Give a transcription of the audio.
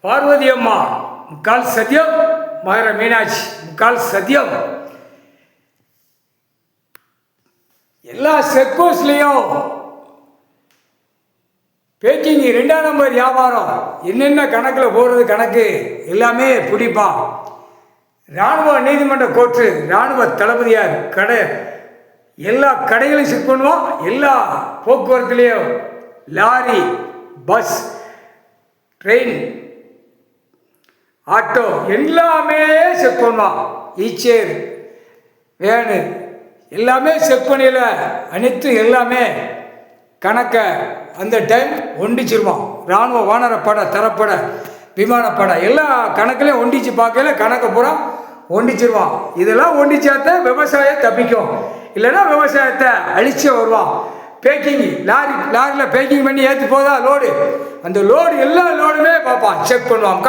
பார்வதி அம்மா முக்கால் சத்தியம், மகர மீனாட்சி முக்கால் சத்தியம். எல்லா செக்போஸ்ட்லேயும் பேக்கிங் 2ஆம் நம்பர் வியாபாரம் என்னென்ன கணக்கில் போடுறது கணக்கு எல்லாமே பிடிப்பான். இராணுவ நீதிமன்ற கோர்ட்டு இராணுவ தளபதியார் கடை எல்லா கடைகளையும் செக் பண்ணுவோம். எல்லா போக்குவரத்துலேயும் லாரி, பஸ், ட்ரெயின், ஆட்டோ எல்லாமே செக் பண்ணுவான். ஈச்சேர், வேனு எல்லாமே செக் பண்ணியில் அனைத்து எல்லாமே கணக்கை அந்த டைம் ஒண்டிச்சிருவான். இராணுவ வானரப்படை, தரப்படை, விமானப்படை எல்லா கணக்குலையும் ஒண்டிச்சு பார்க்கல கணக்கை பூரா ஒண்டிச்சிருவான். இதெல்லாம் ஒண்டிச்சாத்த விவசாயம் தப்பிக்கும், இல்லைன்னா விவசாயத்தை அழிச்சே வருவான். பேக்கிங் லாரியில் பேக்கிங் பண்ணி ஏற்றி போதா லோடு, அந்த லோடு எல்லா லோடுமே பார்ப்பான், செக் பண்ணுவான்.